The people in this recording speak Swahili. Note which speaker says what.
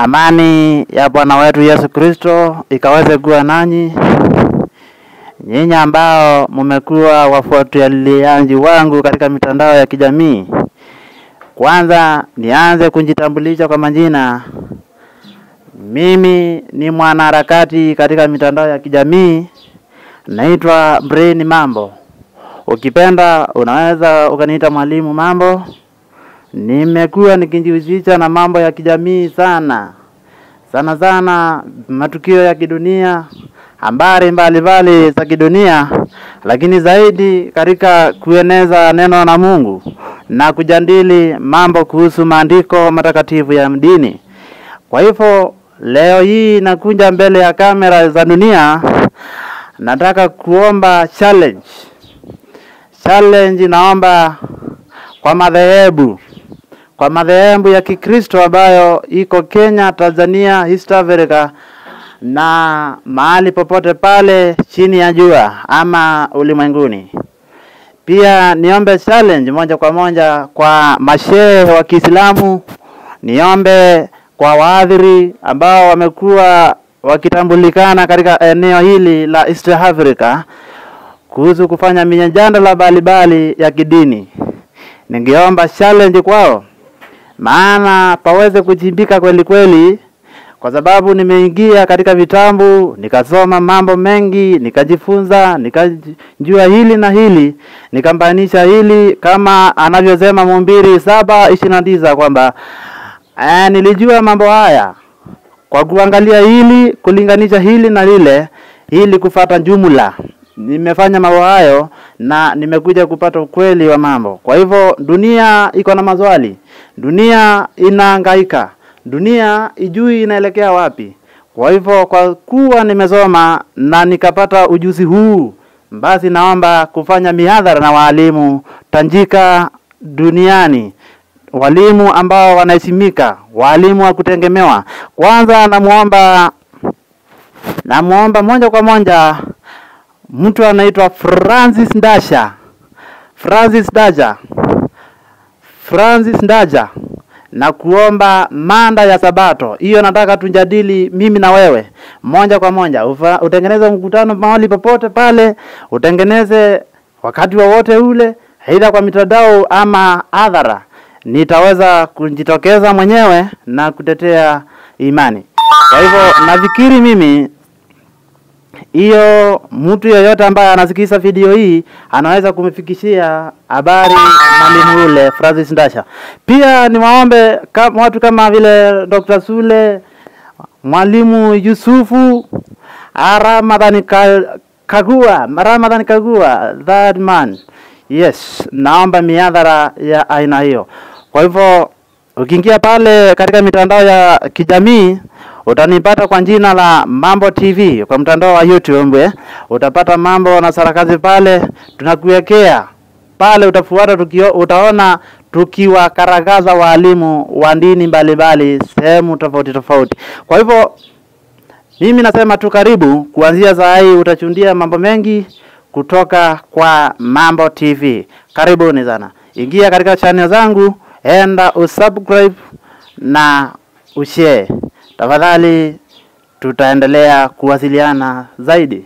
Speaker 1: Amani ya Bwana wetu Yesu Kristo ikaweze kuwa nanyi. Nyinyi ambao mmekuwa wafuatiliaji wangu katika mitandao ya kijamii. Kwanza nianze kujitambulisha kwa majina. Mimi ni mwanaharakati katika mitandao ya kijamii. Naitwa Brain Mambo. Ukipenda unaweza ukaniita Mwalimu Mambo. Nimekuwa nikijihusisha na mambo ya kijamii sana matukio ya kidunia, habari mbalimbali za kidunia, lakini zaidi katika kueneza neno la Mungu na kujadili mambo kuhusu maandiko matakatifu ya dini. Kwa hivyo leo hii nakuja mbele ya kamera za dunia, nataka kuomba challenge naomba kwa madhehebu ya Kikristo ambayo iko Kenya, Tanzania, East Africa na mahali popote pale chini ya jua ama ulimwenguni. Pia niombe challenge moja kwa moja kwa mashehe wa Kiislamu, niombe kwa wahadhiri ambao wamekuwa wakitambulikana katika eneo hili la East Africa kuhusu kufanya mijadala mbalimbali ya kidini. Ningeomba challenge kwao, maana paweze kujimbika kweli kweli, kwa sababu nimeingia katika vitabu, nikasoma mambo mengi, nikajifunza, nikajua hili na hili, nikambainisha hili kama anavyosema Mhubiri 7:29 kwamba nilijua mambo haya kwa kuangalia hili, kulinganisha hili na lile, ili kufuata jumla. Nimefanya mambo hayo na nimekuja kupata ukweli wa mambo. Kwa hivyo dunia iko na maswali. Dunia inahangaika. Dunia ijui inaelekea wapi. Kwa hivyo kwa kuwa nimesoma na nikapata ujuzi huu, basi naomba kufanya mihadhara na walimu tajika duniani. Walimu ambao wanaheshimika, walimu wa kutegemewa. Kwanza namuomba moja kwa moja mtu anaitwa Francis Ndaja, na kuomba mada ya Sabato. Hiyo nataka tujadili mimi na wewe moja kwa moja. Utengeneze mkutano mahali popote pale, utengeneze wakati wowote ule, aidha kwa mitandao ama hadhara. Nitaweza kujitokeza mwenyewe na kutetea imani. Kwa hivyo nafikiri mimi hiyo mtu yeyote ambaye anasikiza video hii anaweza kumfikishia habari mwalimu ule Francis Ndaja. Pia niwaombe watu kama vile Dr. Sule, Mwalimu Yusufu, Ramadhani Kagua, that man. Yes, naomba mihadhara ya aina hiyo. Kwa hivyo ukiingia pale katika mitandao ya kijamii, utanipata kwa jina la Mambo TV kwa mtandao wa YouTube. Utapata mambo na sarakasi pale, tunakuwekea pale, utafuata utaona tukiwakaragaza walimu wa dini mbalimbali sehemu tofauti. Kwa hivyo mimi nasema tu karibu, kuanzia saa hii utachundia mambo mengi kutoka kwa Mambo TV. Karibuni sana. Ingia katika channel zangu, enda usubscribe na ushare. Tafadhali tutaendelea kuwasiliana zaidi.